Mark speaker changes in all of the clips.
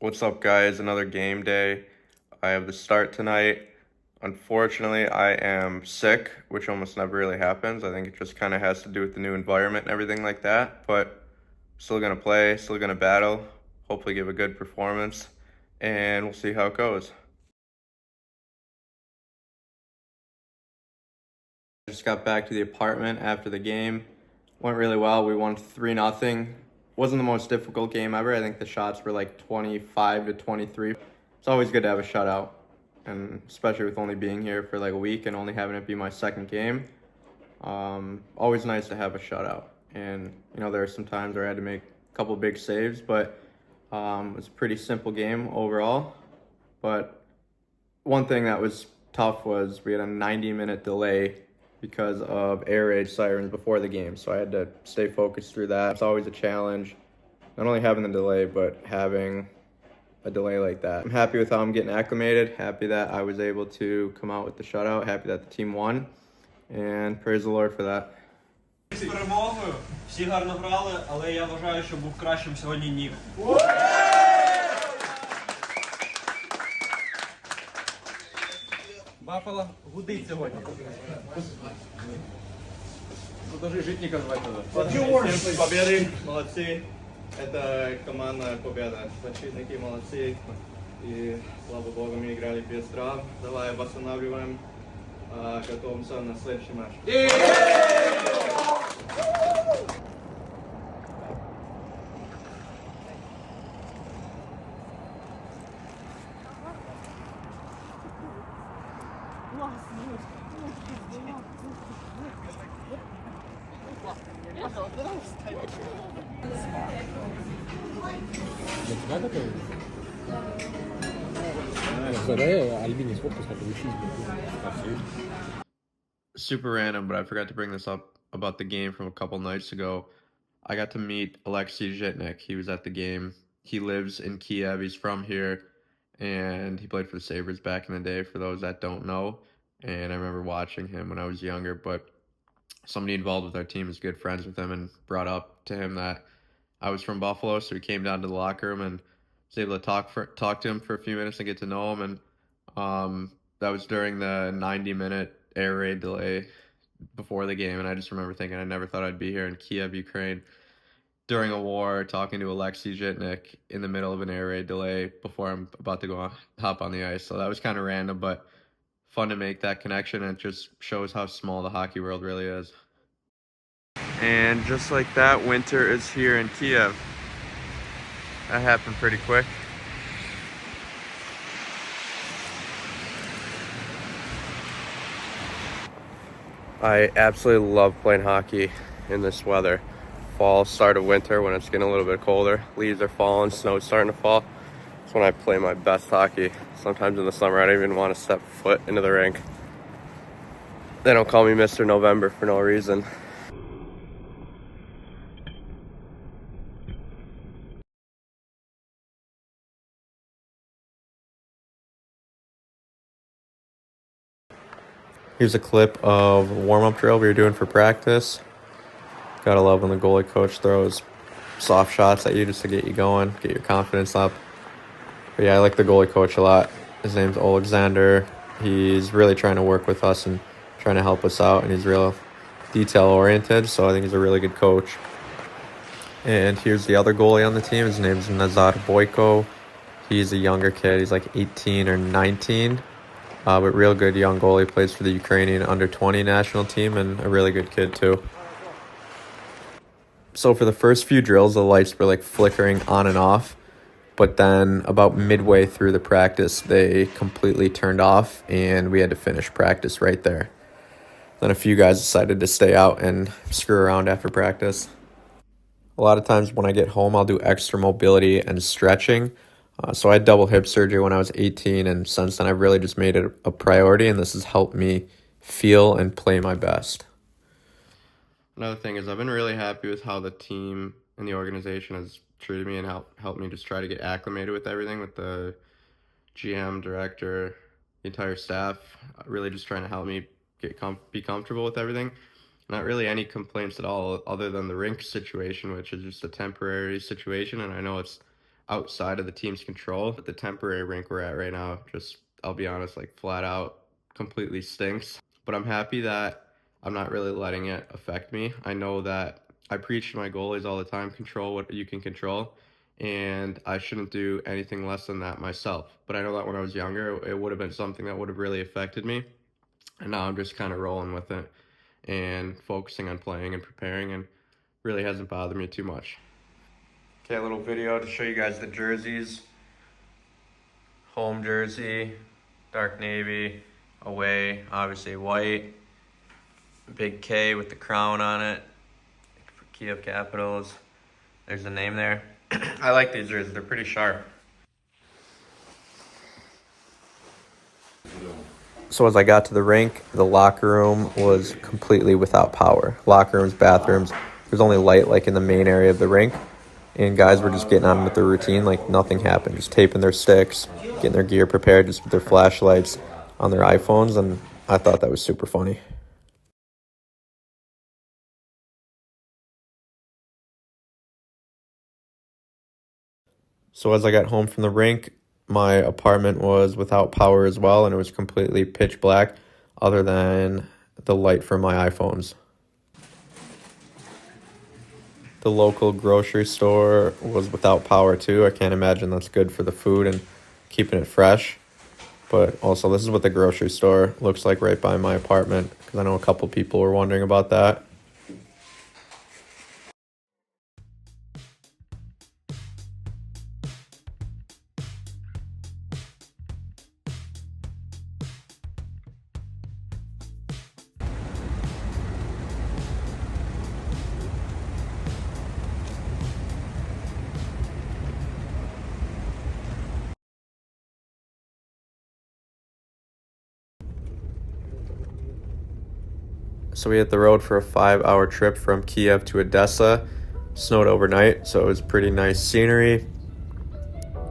Speaker 1: What's up, guys? Another game day. I have the start tonight. Unfortunately, I am sick, which almost never really happens. I think it just kind of has to do with the new environment and everything like that. But still going to play, still going to battle, hopefully give a good performance, and we'll see how it goes. I just got back to the apartment after the game. Went really well. We won 3-0. Wasn't the most difficult game ever. I think the shots were like 25 to 23. It's always good to have a shutout, and especially with only being here for like a week and only having it be my second game. Always nice to have a shutout. And there are some times where I had to make a couple big saves, but it was a pretty simple game overall. But one thing that was tough was we had a 90-minute delay because of air raid sirens before the game, so I had to stay focused through that. It's always a challenge, not only having the delay, but having a delay like that. I'm happy with how I'm getting acclimated, happy that I was able to come out with the shutout, happy that the team won, and praise the Lord for that.
Speaker 2: З перемогою. Всі гарно грали, але я вважаю, що був кращим сьогодні Нік.
Speaker 3: Баффало гудить сьогодні. Ну, даже жить не казать надо.
Speaker 4: Всем победы, молодцы. Это командная победа. Защитники молодцы. И, слава богу, мы играли без травм. Давай восстанавливаем. Готовимся на следующий матч.
Speaker 1: Super random, but I forgot to bring this up about the game from a couple nights ago. I got to meet Alexei Zhitnik. He was at the game. He lives in Kiev. He's from here, and he played for the Sabres back in the day, for those that don't know. And I remember watching him when I was younger, but somebody involved with our team is good friends with him and brought up to him that I was from Buffalo, so he came down to the locker room and was able to talk to him for a few minutes and get to know him. And that was during the 90-minute air raid delay before the game, and I just remember thinking I never thought I'd be here in Kiev, Ukraine, during a war, talking to Alexei Zhitnik in the middle of an air raid delay before I'm about to hop on the ice. So that was kind of random, but fun to make that connection, and it just shows how small the hockey world really is. And just like that, winter is here in Kiev. That happened pretty quick. I absolutely love playing hockey in this weather. Fall, start of winter, when it's getting a little bit colder. Leaves are falling, snow's starting to fall. That's when I play my best hockey. Sometimes in the summer, I don't even want to step foot into the rink. They don't call me Mr. November for no reason. Here's a clip of a warm-up drill we were doing for practice. Gotta love when the goalie coach throws soft shots at you just to get you going, get your confidence up. But yeah, I like the goalie coach a lot. His name's Alexander. He's really trying to work with us and trying to help us out, and he's real detail-oriented, so I think he's a really good coach. And here's the other goalie on the team. His name's Nazar Boyko. He's a younger kid. He's like 18 or 19. But real good young goalie, plays for the Ukrainian under-20 national team, and a really good kid too. So for the first few drills, the lights were like flickering on and off, but then about midway through the practice, they completely turned off, and we had to finish practice right there. Then a few guys decided to stay out and screw around after practice. A lot of times when I get home, I'll do extra mobility and stretching. So I had double hip surgery when I was 18, and since then I've really just made it a priority, and this has helped me feel and play my best. Another thing is I've been really happy with how the team and the organization has treated me and helped me just try to get acclimated with everything, with the GM, director, the entire staff, really just trying to help me be comfortable with everything. Not really any complaints at all, other than the rink situation, which is just a temporary situation, and I know it's outside of the team's control. But the temporary rink we're at right now, just, I'll be honest, like flat out completely stinks. But I'm happy that I'm not really letting it affect me. I know that I preach to my goalies all the time, control what you can control, and I shouldn't do anything less than that myself. But I know that when I was younger, it would have been something that would have really affected me. And now I'm just kind of rolling with it and focusing on playing and preparing, and really hasn't bothered me too much. Okay, a little video to show you guys the jerseys. Home jersey, dark navy, away, obviously white. Big K with the crown on it for Kiev Capitals. There's the name there. I like these jerseys, they're pretty sharp. So as I got to the rink, the locker room was completely without power. Locker rooms, bathrooms, there's only light like in the main area of the rink. And guys were just getting on with their routine like nothing happened. Just taping their sticks, getting their gear prepared just with their flashlights on their iPhones. And I thought that was super funny. So as I got home from the rink, my apartment was without power as well, and it was completely pitch black other than the light from my iPhones. The local grocery store was without power too. I can't imagine that's good for the food and keeping it fresh. But also, this is what the grocery store looks like right by my apartment, because I know a couple people were wondering about that. So we hit the road for a 5-hour trip from Kiev to Odessa. Snowed overnight, so it was pretty nice scenery.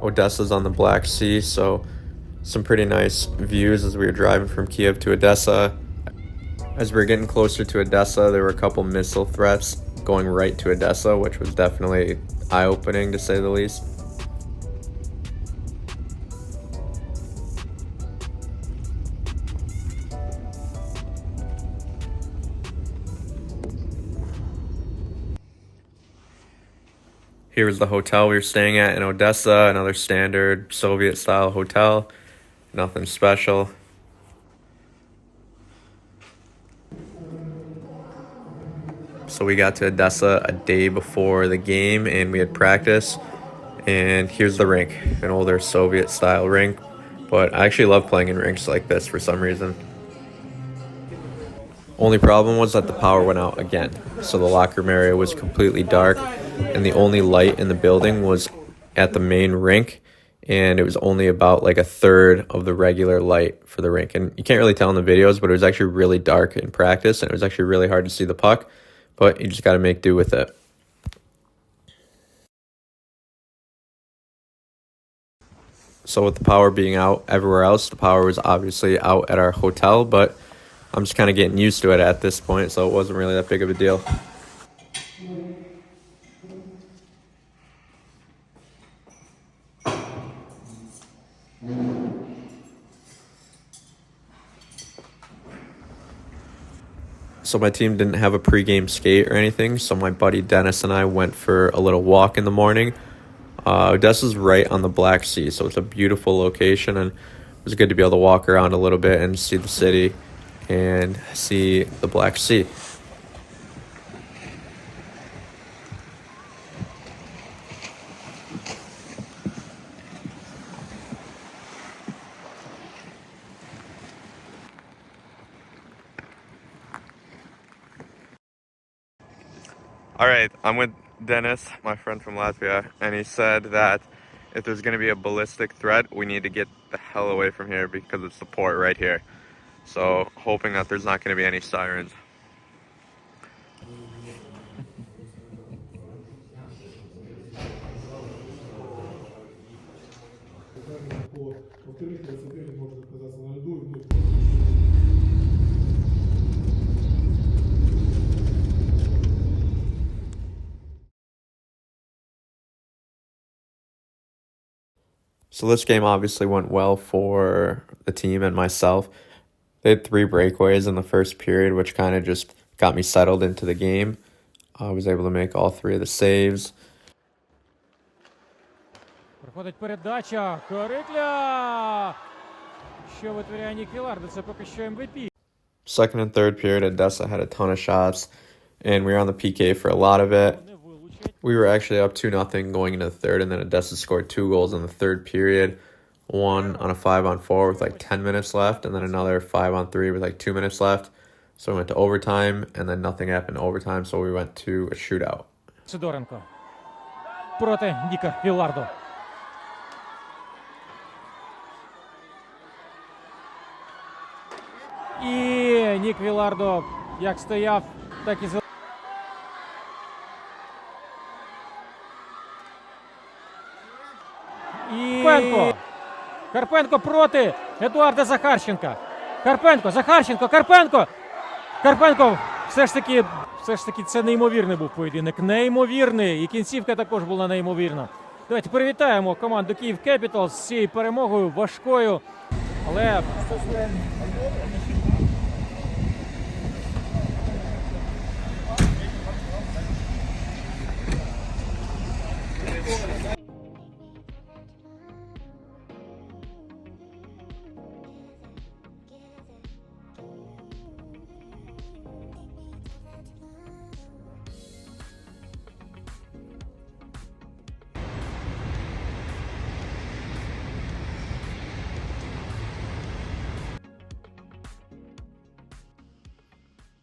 Speaker 1: Odessa's on the Black Sea, so some pretty nice views as we were driving from Kiev to Odessa. As we were getting closer to Odessa, there were a couple missile threats going right to Odessa, which was definitely eye-opening to say the least. Here was the hotel we were staying at in Odessa, another standard Soviet-style hotel, nothing special. So we got to Odessa a day before the game, and we had practice. And here's the rink, an older Soviet-style rink. But I actually love playing in rinks like this for some reason. Only problem was that the power went out again. So the locker room area was completely dark, and the only light in the building was at the main rink, and it was only about like a third of the regular light for the rink. And you can't really tell in the videos, but it was actually really dark in practice, and it was actually really hard to see the puck, but you just got to make do with it. So with the power being out everywhere else, the power was obviously out at our hotel, but I'm just kind of getting used to it at this point, so it wasn't really that big of a deal. So my team didn't have a pregame skate or anything, so my buddy Dennis and I went for a little walk in the morning. Odessa's right on the Black Sea, so it's a beautiful location, and it was good to be able to walk around a little bit and see the city and see the Black Sea. All right, I'm with Dennis, my friend from Latvia, and he said that if there's going to be a ballistic threat, we need to get the hell away from here because it's the port right here. So hoping that there's not going to be any sirens. So this game obviously went well for the team and myself. They had 3 breakaways in the first period, which kind of just got me settled into the game. I was able to make all 3 of the saves.
Speaker 5: Проходить передача. Корикля! Що витворяє Нік Вілардо? Це поки що MVP.
Speaker 1: Second and third period, Odessa had a ton of shots, and we were on the PK for a lot of it.
Speaker 5: Не вилучать.
Speaker 1: We were actually up 2-0 going into the third, and then Odessa scored 2 goals in the third period. One on a 5-on-4 with like 10 minutes left, and then another 5-on-3 with like 2 minutes left. So we went to overtime, and then nothing happened in overtime, so we went to a shootout.
Speaker 5: Сидоренко. Проти Ніка Вілардо. І Нік Вілардо як стояв, так і залишився. І Карпенко проти Едуарда Захарченка. Карпенко! Все ж таки це неймовірний був поєдинок. Неймовірний. І кінцівка також була неймовірна. Давайте привітаємо команду Kyiv Capitals з цією перемогою важкою. Але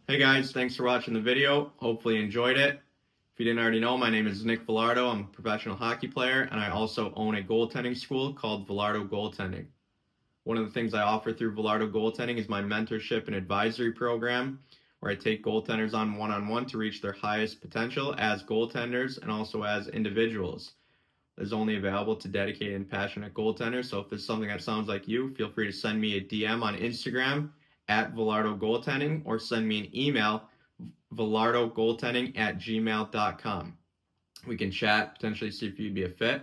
Speaker 1: Hey guys, thanks for watching the video. Hopefully you enjoyed it. If you didn't already know, my name is Nick Vilardo. I'm a professional hockey player, and I also own a goaltending school called VilardoGoaltending. One of the things I offer through VilardoGoaltending is my mentorship and advisory program, where I take goaltenders on one-on-one to reach their highest potential as goaltenders and also as individuals. This is only available to dedicated and passionate goaltenders, so if this is something that sounds like you, feel free to send me a DM on Instagram at VilardoGoaltending or send me an email, VilardoGoaltending@gmail.com. We can chat, potentially see if you'd be a fit,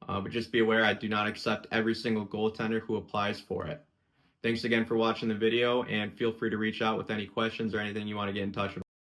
Speaker 1: but just be aware I do not accept every single goaltender who applies for it. Thanks again for watching the video, and feel free to reach out with any questions or anything you want to get in touch with.